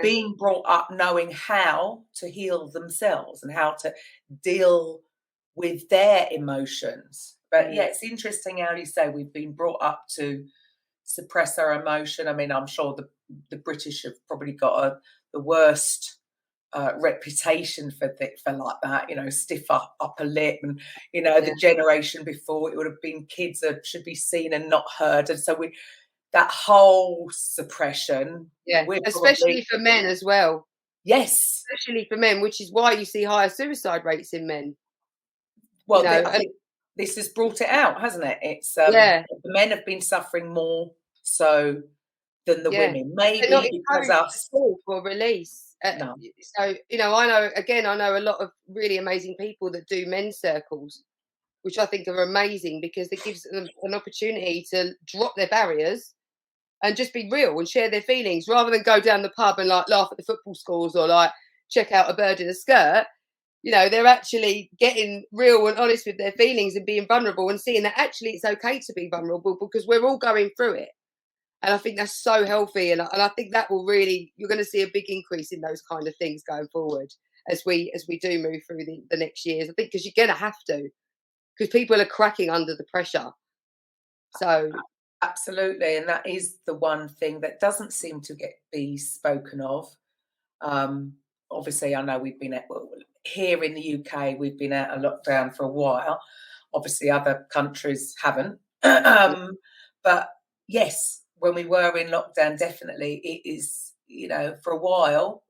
being brought up knowing how to heal themselves and how to deal with their emotions. But yeah, it's interesting how you say we've been brought up to suppress our emotion. I mean, I'm sure the British have probably got the worst reputation for like that, you know, stiff upper lip, and you know, the generation before it would have been kids that should be seen and not heard, and so that whole suppression, especially for men as well. Yes, especially for men, which is why you see higher suicide rates in men. Well, you know, I think this has brought it out, hasn't it? It's the men have been suffering more so than the women, maybe because us or release. No. So, you know, I know a lot of really amazing people that do men's circles, which I think are amazing because it gives them an opportunity to drop their barriers and just be real and share their feelings rather than go down the pub and like laugh at the football scores or like check out a bird in a skirt. You know, they're actually getting real and honest with their feelings and being vulnerable and seeing that actually it's okay to be vulnerable because we're all going through it. And I think that's so healthy. And I think that will really, you're going to see a big increase in those kind of things going forward as we do move through the next years. I think because you're going to have to, because people are cracking under the pressure. So absolutely. And that is the one thing that doesn't seem to be spoken of. Obviously, I know we've been here in the UK, we've been out of lockdown for a while. Obviously, other countries haven't. But yes, when we were in lockdown, definitely it is, you know, for a while,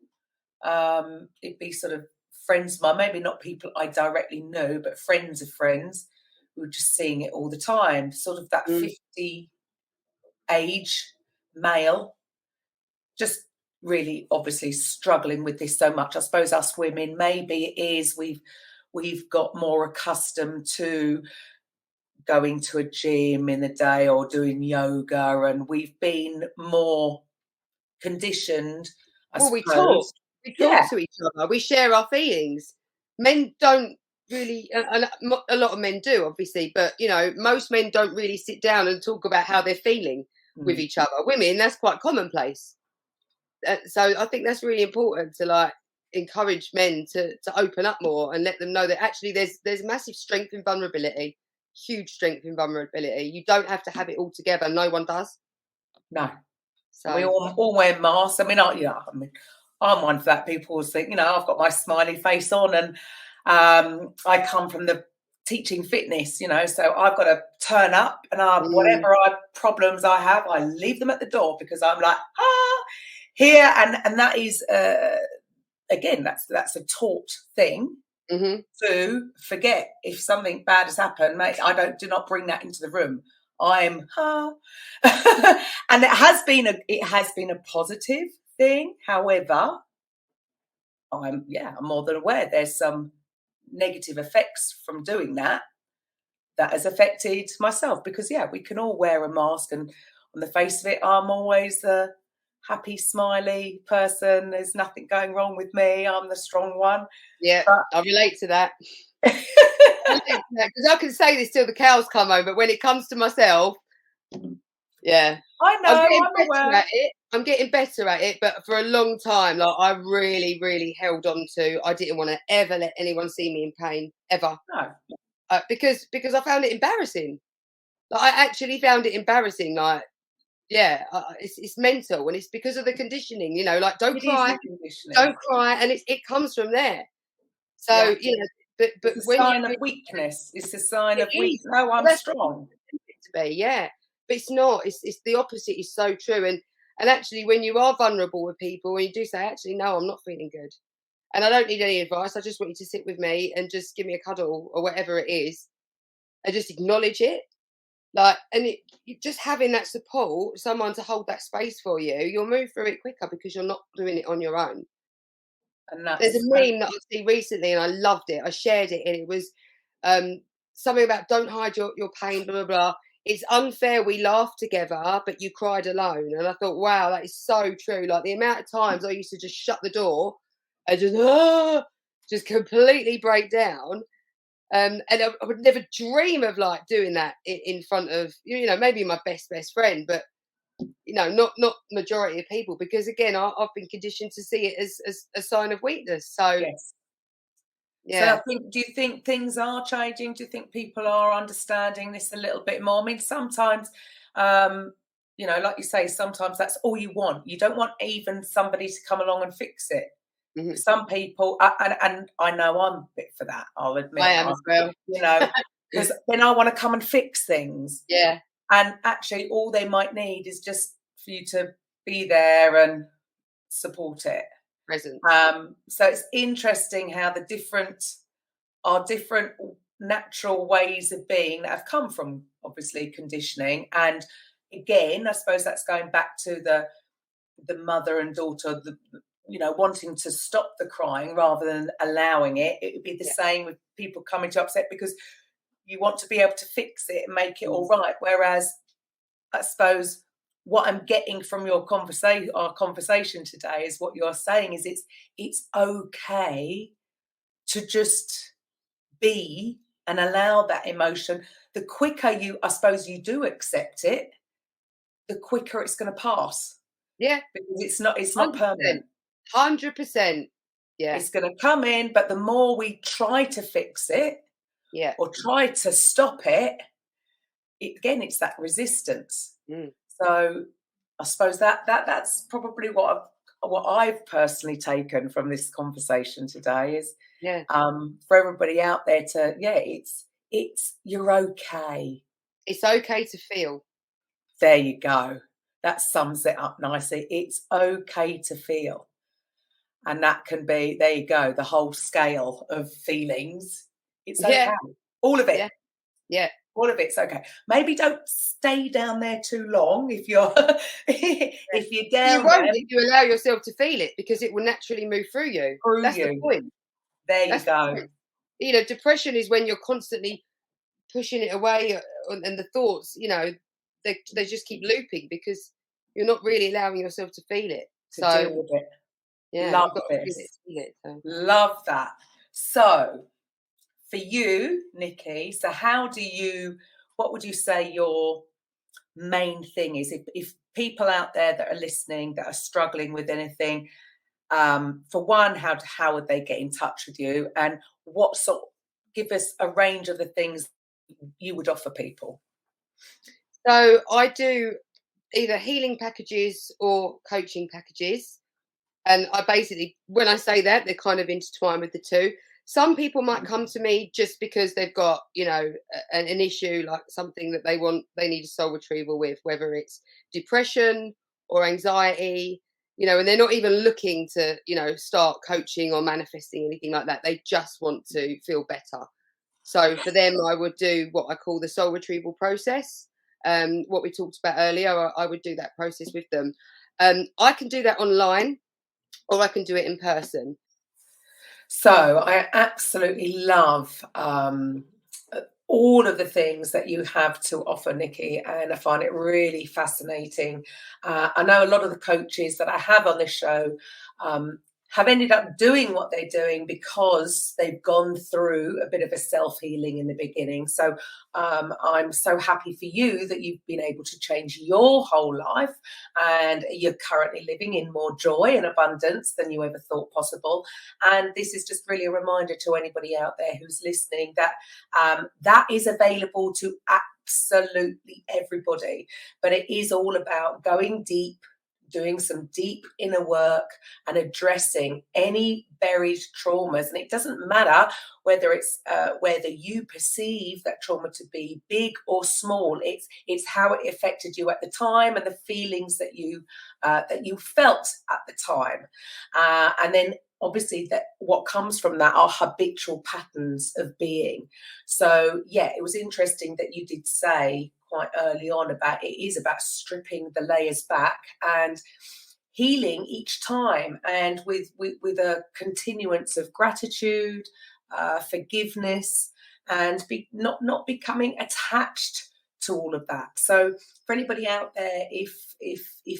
it'd be sort of friends, maybe not people I directly know, but friends of friends who were just seeing it all the time, sort of that 50 age male, just really obviously struggling with this so much. I suppose us women, maybe it is we've got more accustomed to going to a gym in the day or doing yoga, and we've been more conditioned. We talk to each other. We share our feelings. Men don't really, and a lot of men do, obviously, but you know, most men don't really sit down and talk about how they're feeling with each other. Women, that's quite commonplace. So I think that's really important to like encourage men to open up more and let them know that actually there's massive strength in vulnerability, huge strength in vulnerability. You don't have to have it all together. No one does. No. So we all wear masks. I mean, I'm one for that. People think, you know, I've got my smiley face on, and I come from the teaching fitness, you know, so I've got to turn up, and whatever problems I have, I leave them at the door because I'm like, here, and that is again, that's a taught thing to forget if something bad has happened. Mate, do not bring that into the room. I'm and it has been a positive thing. However, I'm more than aware there's some negative effects from doing that has affected myself, because we can all wear a mask, and on the face of it, I'm always the happy, smiley person. There's nothing going wrong with me. I'm the strong one. Yeah, but I relate to that. Because I can say this till the cows come home, but when it comes to myself, I know I'm getting better at it, but for a long time, like I really, really held on to. I didn't want to ever let anyone see me in pain ever. No, because I found it embarrassing. Like I actually found it embarrassing. Like it's mental, and it's because of the conditioning. You know, like don't cry, and it comes from there. So you know. But it's a sign of weakness. It's a sign of weakness. No, I'm strong. To be, but it's not. It's the opposite is so true. And actually, when you are vulnerable with people and you do say, actually, no, I'm not feeling good, and I don't need any advice, I just want you to sit with me and just give me a cuddle or whatever it is, and just acknowledge it. Like, and just having that support, someone to hold that space for you, you'll move through it quicker because you're not doing it on your own. And There's a meme that I see recently and I loved it. I shared it, and it was something about don't hide your pain, blah, blah, blah. It's unfair we laughed together, but you cried alone. And I thought, wow, that is so true. Like the amount of times I used to just shut the door and just completely break down. And I would never dream of like doing that in front of, maybe my best friend, but not majority of people, because again, I've been conditioned to see it as a sign of weakness. So yes. yeah. So do you think things are changing? Do you think people are understanding this a little bit more? I mean, sometimes, like you say, sometimes that's all you want. You don't want even somebody to come along and fix it. Mm-hmm. Some people, and I know I'm a bit for that, I'll admit. I am as well. Because then I want to come and fix things. Yeah. And actually, all they might need is just for you to be there and support it. Present. So it's interesting how the different natural ways of being that have come from obviously conditioning. And again, I suppose that's going back to the mother and daughter, wanting to stop the crying rather than allowing it. It would be the same with people coming to upset because you want to be able to fix it and make it all right. Whereas I suppose what I'm getting from our conversation today is what you're saying is it's okay to just be and allow that emotion. The quicker I suppose you do accept it, the quicker it's going to pass. Yeah, because it's not permanent. 100%. Yeah, it's going to come in, but the more we try to fix it, or try to stop it, again, it's that resistance. So I suppose that's probably what I've personally taken from this conversation today is for everybody out there to it's you're okay. It's okay to feel. There you go. That sums it up nicely. It's okay to feel. And that can be, there you go, the whole scale of feelings. It's okay. All of it. Yeah. All of it's okay. Maybe don't stay down there too long if you're if you're down. You won't if you allow yourself to feel it, because it will naturally move through you. That's the point. There you go. Depression is when you're constantly pushing it away, and the thoughts, they just keep looping because you're not really allowing yourself to feel it. Deal with it. Yeah, love this. Love that. So for you, Nicky, so what would you say your main thing is? If people out there that are listening that are struggling with anything, for one, how would they get in touch with you, and give us a range of the things you would offer people? So I do either healing packages or coaching packages. And I basically, when I say that, they're kind of intertwined with the two. Some people might come to me just because they've got, an issue, like something that they need a soul retrieval with, whether it's depression or anxiety, and they're not even looking to, start coaching or manifesting anything like that. They just want to feel better. So for them, I would do what I call the soul retrieval process. What we talked about earlier, I would do that process with them. I can do that online, or I can do it in person. So I absolutely love all of the things that you have to offer, Nicky, and I find it really fascinating. I know a lot of the coaches that I have on this show have ended up doing what they're doing because they've gone through a bit of a self-healing in the beginning. So I'm so happy for you that you've been able to change your whole life and you're currently living in more joy and abundance than you ever thought possible. And this is just really a reminder to anybody out there who's listening that that is available to absolutely everybody. But it is all about going deep, doing some deep inner work and addressing any buried traumas. And it doesn't matter whether it's whether you perceive that trauma to be big or small. It's how it affected you at the time and the feelings that you felt at the time. And then obviously that what comes from that are habitual patterns of being. So yeah, it was interesting that you did say quite early on about it is about stripping the layers back and healing each time, and with a continuance of gratitude, forgiveness, and not becoming attached to all of that. So for anybody out there, if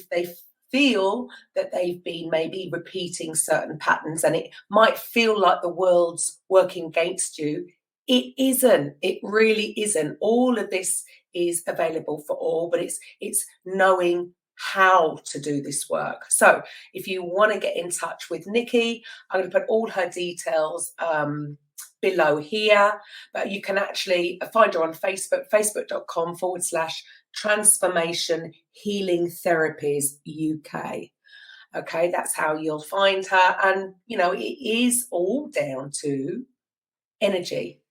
they feel that they've been maybe repeating certain patterns and it might feel like the world's working against you, it isn't. It really isn't. All of this is available for all, but it's knowing how to do this work. So if you want to get in touch with Nicky, I'm going to put all her details below here, but you can actually find her on Facebook, facebook.com/Transformation Healing Therapies UK. Okay, that's how you'll find her. And, you know, it is all down to energy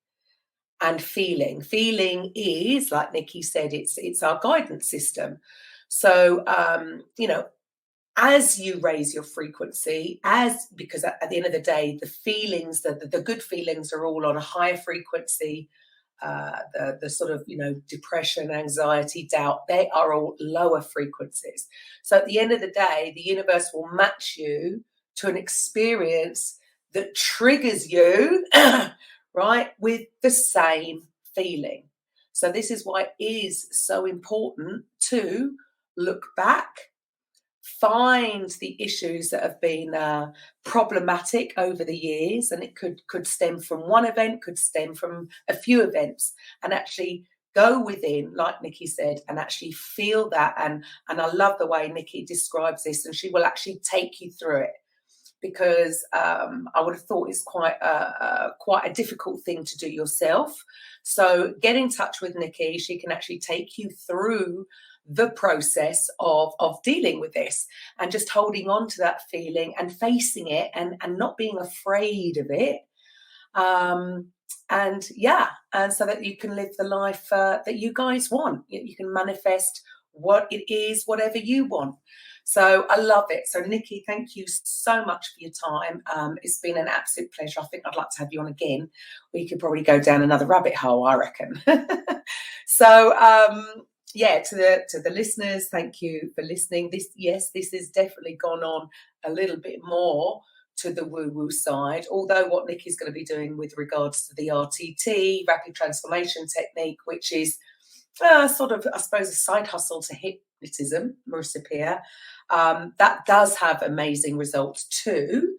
and feeling. Feeling is, like Nicky said, it's our guidance system. So, you know, as you raise your frequency, because at the end of the day, the feelings, the good feelings are all on a higher frequency. The sort of, you know, depression, anxiety, doubt, they are all lower frequencies. So at the end of the day, the universe will match you to an experience that triggers you, right, with the same feeling. So this is why it is so important to look back, find the issues that have been problematic over the years, and it could stem from one event, could stem from a few events, and actually go within, like Nicky said, and actually feel that. And I love the way Nicky describes this, and she will actually take you through it, because I would have thought it's quite a difficult thing to do yourself. So get in touch with Nicky. She can actually take you through the process of dealing with this and just holding on to that feeling and facing it and not being afraid of it. And so that you can live the life that you guys want. You can manifest what it is, whatever you want. So I love it. So Nicky, thank you so much for your time. It's been an absolute pleasure. I think I'd like to have you on again. We could probably go down another rabbit hole, I reckon. So to the listeners, thank you for listening. This has definitely gone on a little bit more to the woo-woo side, although what Nicky's going to be doing with regards to the RTT, rapid transformation technique, which is sort of, I suppose, a side hustle to hypnotism, Marissa Peer, that does have amazing results too.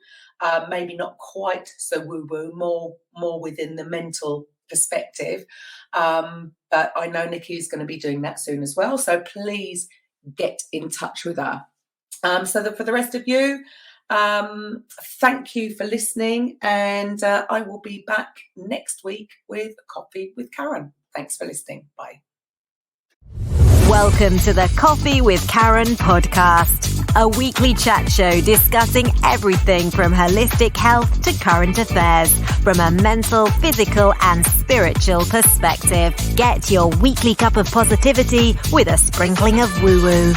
Maybe not quite so woo-woo, more within the mental perspective. But I know Nicky is going to be doing that soon as well. So please get in touch with her. For the rest of you, thank you for listening. And I will be back next week with a Coffee with Karen. Thanks for listening. Bye. Welcome to the Coffee with Karen podcast, a weekly chat show discussing everything from holistic health to current affairs from a mental, physical, and spiritual perspective. Get your weekly cup of positivity with a sprinkling of woo-woo.